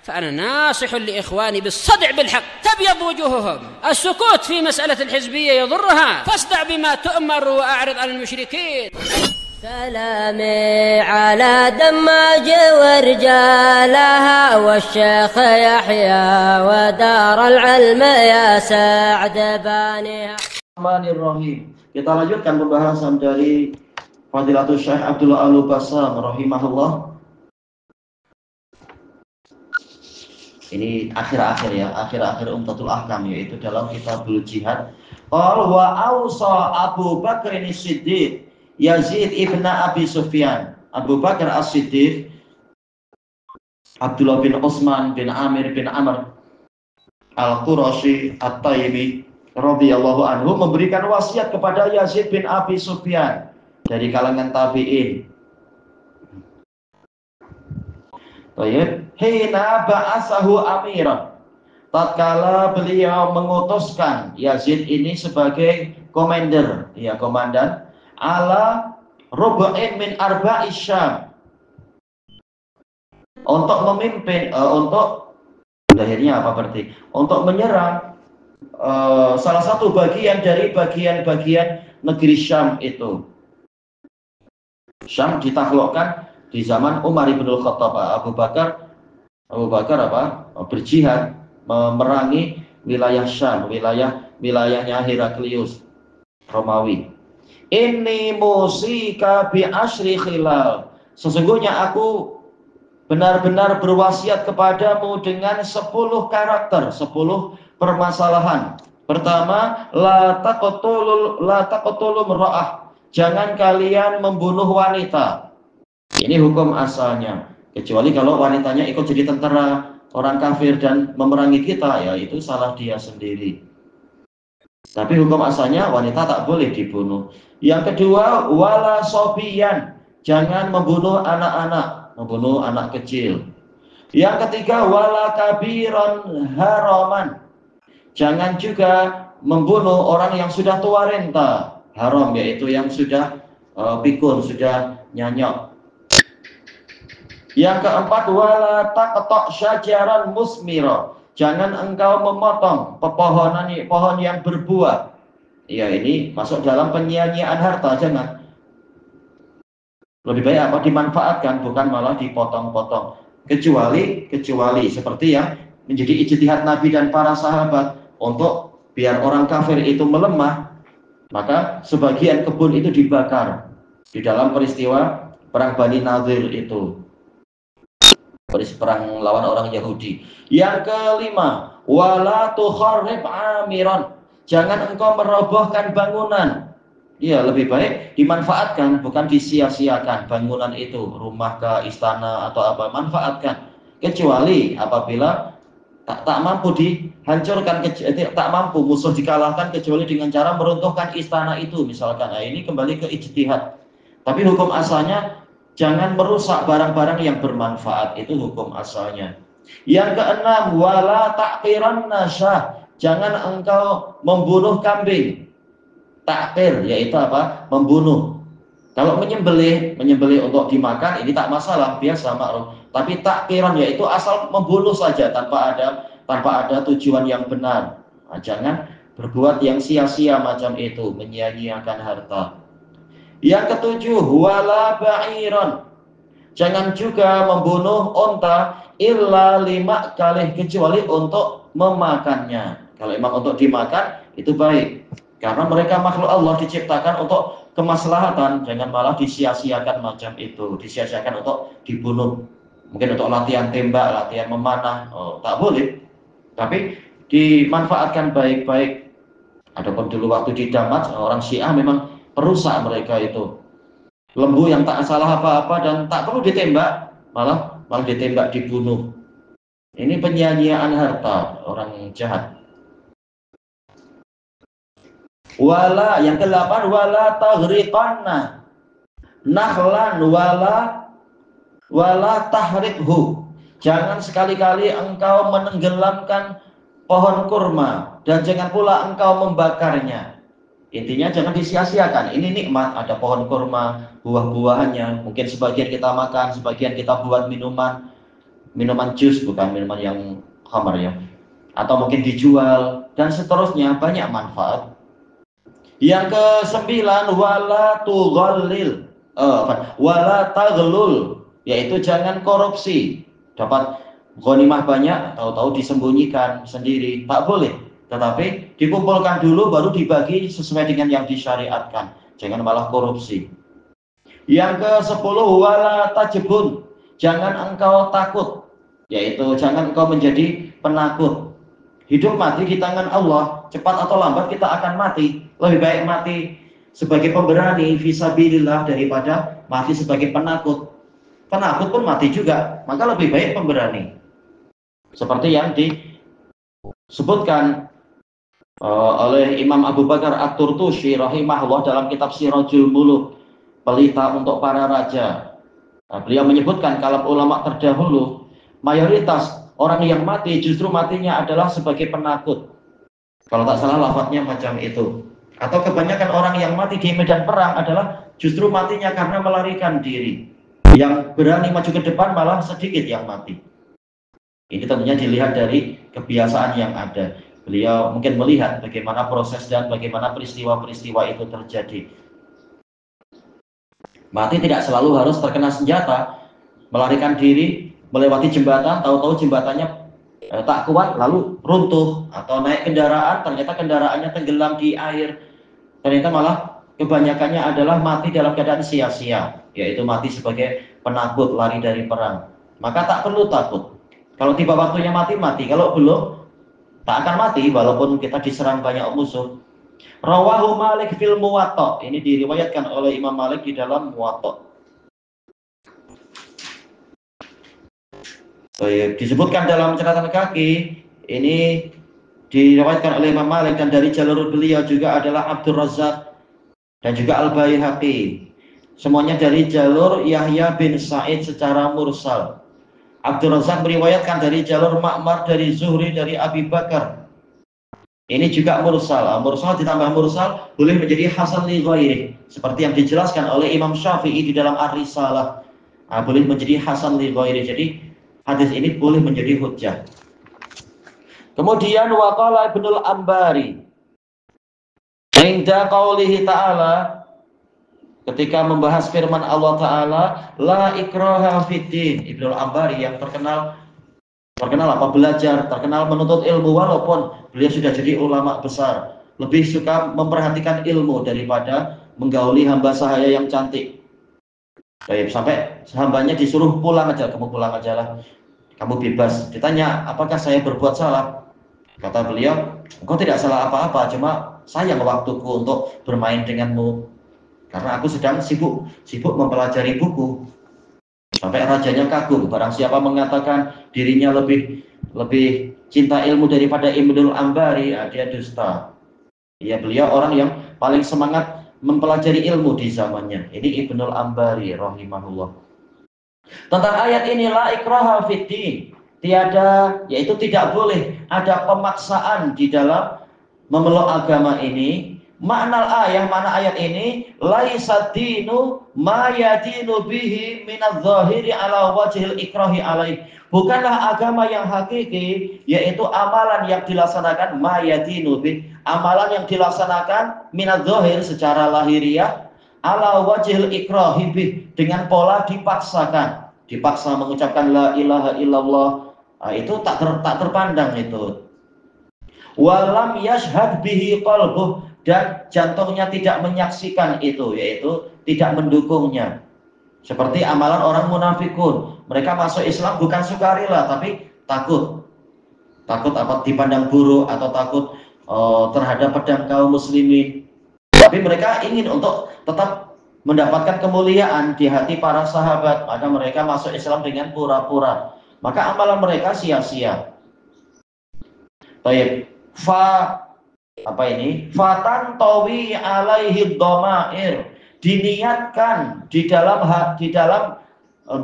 فأنا ناصح لإخواني بالصدع بالحق تبيض وجوههم. السكوت في مسألة الحزبية يضرها، فاصدع بما تؤمر وأعرض عن المشركين. سلامي على دماج ورجالها والشيخ يحيى ودار العلم يا سعد بانيها. Bismillahirrahmanirrahim. Kita lanjutkan pembahasan dari Fadilatul Syekh Abdullah Al-Bassam rahimahullah. Ini akhir-akhir ya, akhir-akhir Umdatul Ahkam, yaitu dalam Kitabul Jihad. Qala wa awsa Abu Bakr As-Siddiq Yazid ibn Abi Sufyan. Abu Bakar As-Siddiq Abdullah bin Utsman bin Amir bin Amr Al-Qurashi At-Taimi radhiyallahu anhu memberikan wasiat kepada Yazid bin Abi Sufyan dari kalangan tabi'in. Baik, hina ba'asahu amiran. Tatkala beliau mengutuskan Yazid ini sebagai komander, ya komandan, ala rubu'in min arba'i Syam, untuk memimpin, untuk akhirnya apa berarti? Untuk menyerang salah satu bagian dari bagian-bagian negeri Syam itu. Syam ditaklukkan di zaman Umar ibn Khattab. Abu Bakar apa? Berjihad memerangi wilayah Syam, wilayahnya Heraklius Romawi. Ini musika bi asyri khilal. Sesungguhnya aku benar-benar berwasiat kepadamu dengan 10 karakter, 10 permasalahan. Pertama, la taqtulu mar'ah. Jangan kalian membunuh wanita. Ini hukum asalnya. Kecuali kalau wanitanya ikut jadi tentara orang kafir dan memerangi kita, ya itu salah dia sendiri. Tapi hukum asalnya wanita tak boleh dibunuh. Yang kedua, wala sobiyan. Jangan membunuh anak-anak, membunuh anak kecil. Yang ketiga, wala kabiron haraman. Jangan juga membunuh orang yang sudah tua renta. Haram yaitu yang sudah pikun, sudah nyanyok. Yang keempat, wala taqta' syajaran musmira. Jangan engkau memotong pohon yang berbuah. Ya, ini masuk dalam penyia-nyiaan harta, jangan. Lebih baik apa? Dimanfaatkan, bukan malah dipotong-potong. Kecuali seperti yang menjadi ijtihad Nabi dan para sahabat untuk biar orang kafir itu melemah, maka sebagian kebun itu dibakar di dalam peristiwa perang Bani Nadir itu. Perang lawan orang Yahudi. Yang kelima, wala tukharrib amiran. Jangan engkau merobohkan bangunan. Ya, lebih baik dimanfaatkan, bukan disia-siakan bangunan itu, rumah ke istana atau apa, manfaatkan. Kecuali apabila tak mampu dihancurkan, tak mampu musuh dikalahkan kecuali dengan cara meruntuhkan istana itu misalkan. Nah, ini kembali ke ijtihad. Tapi hukum asalnya jangan merusak barang-barang yang bermanfaat, itu hukum asalnya. Yang keenam, wala ta'qiran nasyah. Jangan engkau membunuh kambing. Ta'qir yaitu apa? Membunuh. Kalau menyembelih untuk dimakan ini tak masalah, biasa makruf. Tapi ta'qiran yaitu asal membunuh saja tanpa ada tujuan yang benar. Nah, jangan berbuat yang sia-sia macam itu, menyia-nyiakan harta. Yang ketujuh, wala ba'iran. Jangan juga membunuh unta illa 5 kali, kecuali untuk memakannya. Kalau memang untuk dimakan itu baik, karena mereka makhluk Allah diciptakan untuk kemaslahatan. Jangan malah disia-siakan macam itu, disia-siakan untuk dibunuh. Mungkin untuk latihan tembak, latihan memanah, tak boleh. Tapi dimanfaatkan baik-baik. Adapun dulu waktu di Damas, orang Syiah memang perusak mereka itu. Lembu yang tak salah apa-apa dan tak perlu ditembak, malah ditembak, dibunuh. Ini penyia-nyiaan harta orang jahat. Wala, yang ke-8, wala taghriqanna nakhlan wala tahribhu. Jangan sekali-kali engkau menenggelamkan pohon kurma dan jangan pula engkau membakarnya. Intinya jangan disia-siakan. Ini nikmat, ada pohon kurma, buah-buahannya. Mungkin sebagian kita makan, sebagian kita buat minuman. minuman jus, bukan minuman yang khamar ya, atau mungkin dijual dan seterusnya, banyak manfaat. Yang ke-9, wala tughallil, wala taghlul, yaitu jangan korupsi. Dapat ghanimah banyak, tahu-tahu disembunyikan sendiri, tak boleh. Tetapi dikumpulkan dulu baru dibagi sesuai dengan yang disyariatkan. Jangan malah korupsi. Yang ke-10, wala tajbun, jangan engkau takut, yaitu jangan engkau menjadi penakut. Hidup mati di tangan Allah, cepat atau lambat kita akan mati. Lebih baik mati sebagai pemberani fisabilillah daripada mati sebagai penakut. Penakut pun mati juga, maka lebih baik pemberani. Seperti yang disebutkan oleh Imam Abu Bakar At-Turtushi rahimahullah dalam kitab Sirajul Muluk, pelita untuk para raja. Nah, beliau menyebutkan kalau ulama terdahulu mayoritas orang yang mati justru matinya adalah sebagai penakut. Kalau tak salah lafadznya macam itu. Atau kebanyakan orang yang mati di medan perang adalah justru matinya karena melarikan diri. Yang berani maju ke depan malah sedikit yang mati. Ini tentunya dilihat dari kebiasaan yang ada. Beliau mungkin melihat bagaimana proses dan bagaimana peristiwa-peristiwa itu terjadi. Mati tidak selalu harus terkena senjata, melarikan diri, melewati jembatan, tahu-tahu jembatannya tak kuat lalu runtuh, atau naik kendaraan ternyata kendaraannya tenggelam di air. Ternyata malah kebanyakannya adalah mati dalam keadaan sia-sia, yaitu mati sebagai penakut, lari dari perang. Maka tak perlu takut. Kalau tiba waktunya mati, mati. Kalau belum, tak akan mati walaupun kita diserang banyak musuh. Rawahu Malik fil Muwatta. Ini diriwayatkan oleh Imam Malik di dalam Muwatta. Disebutkan dalam catatan kaki, ini diriwayatkan oleh Imam Malik dan dari jalur beliau juga adalah Abdul Razzaq dan juga Al-Baihaqi. Semuanya dari jalur Yahya bin Sa'id secara mursal. Abdul Razzaq meriwayatkan dari jalur Ma'mar, dari Zuhri, dari Abi Bakar. Ini juga mursal. Mursal ditambah mursal boleh menjadi hasan li ghairi, seperti yang dijelaskan oleh Imam Syafi'i di dalam Ar-Risalah. Boleh menjadi hasan li ghairi. Jadi hadis ini boleh menjadi hujjah. Kemudian waqala Ibnul Ambari inda qaulihi ta'ala, ketika membahas firman Allah Ta'ala, la ikraha fiddin. Ibnul Ambari yang terkenal apa? Belajar, terkenal menuntut ilmu, walaupun beliau sudah jadi ulama besar, lebih suka memperhatikan ilmu daripada menggauli hamba sahaya yang cantik. Baik, sampai hambanya disuruh pulang aja, kamu pulang aja lah, kamu bebas. Ditanya, apakah saya berbuat salah? Kata beliau, engkau tidak salah apa-apa, cuma sayang waktuku untuk bermain denganmu, karena aku sedang sibuk mempelajari buku. Sampai rajanya kagum, barang siapa mengatakan dirinya lebih cinta ilmu daripada Ibnul Ambari, dia dusta. Ya, beliau orang yang paling semangat mempelajari ilmu di zamannya. Ini Ibnul Ambari rahimahullah. Tentang ayat ini, la ikraha fiddin, tiada, yaitu tidak boleh ada pemaksaan di dalam memeluk agama ini. Makna ayat ini, laisa dinu ma yadinu bihi minadh-dhahiri ala wajhil ikrahi alaih. Bukanlah agama yang hakiki, yaitu amalan yang dilaksanakan ma yadinu bih, amalan yang dilaksanakan minadh-dhahir secara lahiriah, ala wajhil ikrahi bih, dengan pola dipaksa mengucapkan la ilaha illallah. Itu tak terpandang itu. Walam yashhad bihi qalbuh, dan jantungnya tidak menyaksikan itu, yaitu tidak mendukungnya. Seperti amalan orang munafikun, mereka masuk Islam bukan sukarela, tapi takut apa dipandang buruk, atau takut terhadap pedang kaum muslimin. Tapi mereka ingin untuk tetap mendapatkan kemuliaan di hati para sahabat, maka mereka masuk Islam dengan pura-pura. Maka amalan mereka sia-sia. Baik, fatan tawi alaihi dhamair, diniatkan di dalam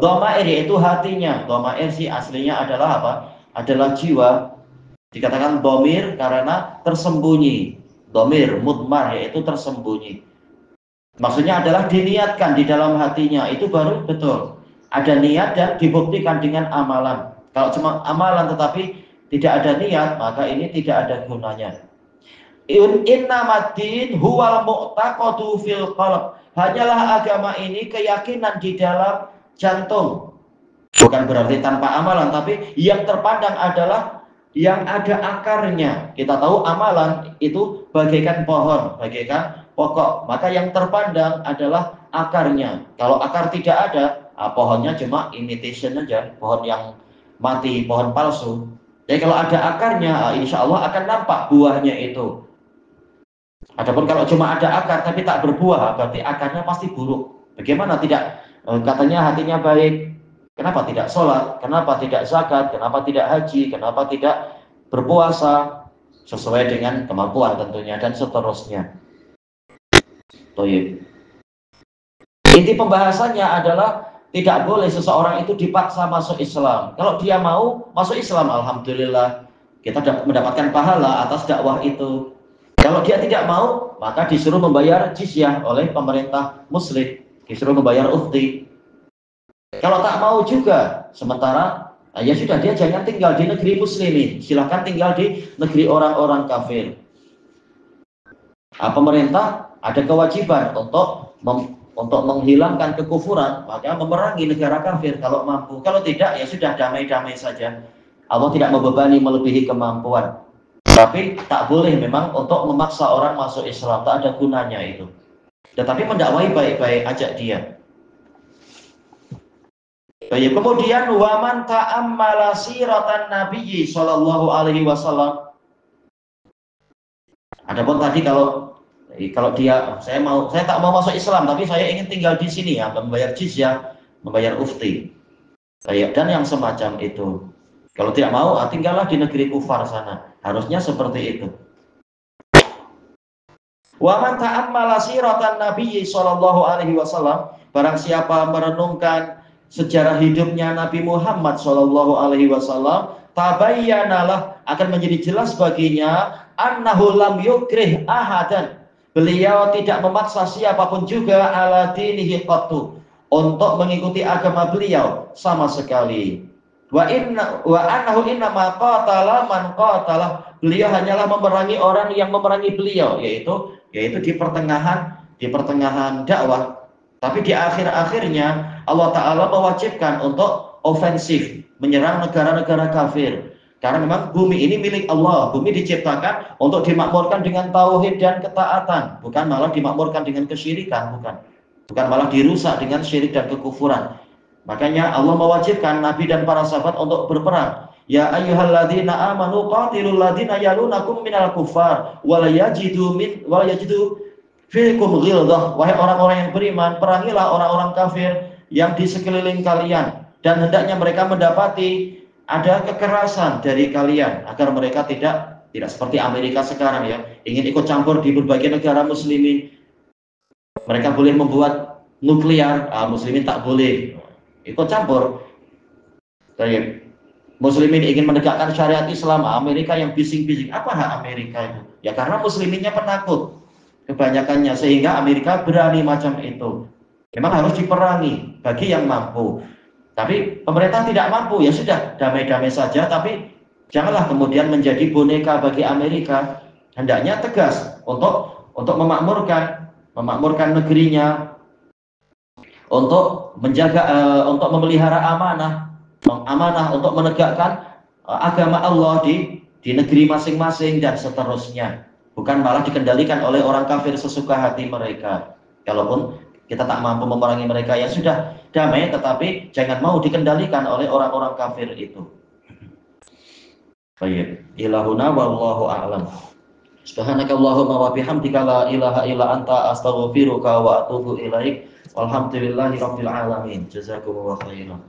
dhamair, yaitu hatinya. Dhamair sih aslinya adalah apa? Adalah jiwa. Dikatakan dhamir karena tersembunyi. Dhamir mudmar, yaitu tersembunyi. Maksudnya adalah diniatkan di dalam hatinya, itu baru betul. Ada niat dan dibuktikan dengan amalan. Kalau cuma amalan tetapi tidak ada niat, maka ini tidak ada gunanya. Innamaddin huwal mu'taqadu fil qalb. Hanyalah agama ini keyakinan di dalam jantung. Bukan berarti tanpa amalan, tapi yang terpandang adalah yang ada akarnya. Kita tahu amalan itu bagaikan pohon, bagaikan pokok. Maka yang terpandang adalah akarnya. Kalau akar tidak ada, pohonnya cuma imitation aja, pohon yang mati, pohon palsu. Jadi kalau ada akarnya, insya Allah akan nampak buahnya itu. Adapun kalau cuma ada akar tapi tak berbuah, berarti akarnya pasti buruk. Bagaimana tidak? Katanya hatinya baik, kenapa tidak sholat? Kenapa tidak zakat? Kenapa tidak haji? Kenapa tidak berpuasa? Sesuai dengan kemampuan tentunya dan seterusnya. Toyib. Inti pembahasannya adalah tidak boleh seseorang itu dipaksa masuk Islam. Kalau dia mau masuk Islam, alhamdulillah kita mendapatkan pahala atas dakwah itu. Kalau dia tidak mau, maka disuruh membayar jizyah oleh pemerintah muslim, disuruh membayar ukti. Kalau tak mau juga, sementara ya sudah, dia jangan tinggal di negeri muslimin, silahkan tinggal di negeri orang-orang kafir. Pemerintah ada kewajiban untuk menghilangkan kekufuran, maka memerangi negara kafir kalau mampu. Kalau tidak, ya sudah, damai-damai saja. Allah tidak membebani melebihi kemampuan. Tapi tak boleh memang untuk memaksa orang masuk Islam, tak ada gunanya itu. Tetapi mendakwai baik-baik, ajak dia. Baik, kemudian waman ta'ammala siratan nabiyyi sallallahu alaihi wasallam. Adapun tadi kalau dia saya tak mau masuk Islam tapi saya ingin tinggal di sini, ya, membayar jizyah, membayar ufti. Dan yang semacam itu. Kalau tidak mau, tinggallah di negeri kufar sana. Harusnya seperti itu. Wa man ta'ammala siratan nabiyyi sallallahu alaihi wasallam, barang siapa merenungkan sejarah hidupnya Nabi Muhammad sallallahu alaihi wasallam, tabayyanalah, akan menjadi jelas baginya annahu lam yukrih ahadan. Beliau tidak memaksa siapapun juga ala dinihi qattu, untuk mengikuti agama beliau sama sekali. Wa annahu innama qatala man qatala, beliau hanyalah memerangi orang yang memerangi beliau, yaitu di pertengahan dakwah. Tapi di akhir-akhirnya Allah Ta'ala mewajibkan untuk ofensif, menyerang negara-negara kafir. Karena memang bumi ini milik Allah. Bumi diciptakan untuk dimakmurkan dengan tauhid dan ketaatan, bukan malah dimakmurkan dengan kesyirikan, bukan malah dirusak dengan syirik dan kekufuran. Makanya Allah mewajibkan Nabi dan para sahabat untuk berperang. Ya ayyuhalladzina amanu qatilul ladzina yalunakum minal kuffar wala yajidu fiikum ghilzah. Wahai orang-orang yang beriman, perangilah orang-orang kafir yang di sekeliling kalian, dan hendaknya mereka mendapati ada kekerasan dari kalian, agar mereka tidak seperti Amerika sekarang, ya, ingin ikut campur di berbagai negara muslimin. Mereka boleh membuat nuklir, muslimin tak boleh ikut campur. Muslimin ingin menegakkan syariat Islam, Amerika yang bising-bising. Apa hak Amerika itu? Ya karena musliminnya penakut kebanyakannya, sehingga Amerika berani macam itu. Memang harus diperangi bagi yang mampu. Tapi pemerintah tidak mampu, ya sudah, damai-damai saja. Tapi janganlah kemudian menjadi boneka bagi Amerika. Hendaknya tegas untuk memakmurkan negerinya, untuk menjaga, untuk memelihara amanah, untuk menegakkan agama Allah di negeri masing-masing dan seterusnya. Bukan malah dikendalikan oleh orang kafir sesuka hati mereka. Kalaupun kita tak mampu memerangi mereka, ya sudah, damai, tetapi jangan mau dikendalikan oleh orang-orang kafir itu. Baik, ilahuna wallahu a'lam. Subhanakallahumma wa bihamdika la ilaha illa anta astaghfiruka wa atubu ilaik. Walhamdulillahi rabbil alamin. Jazakumullahu khairan.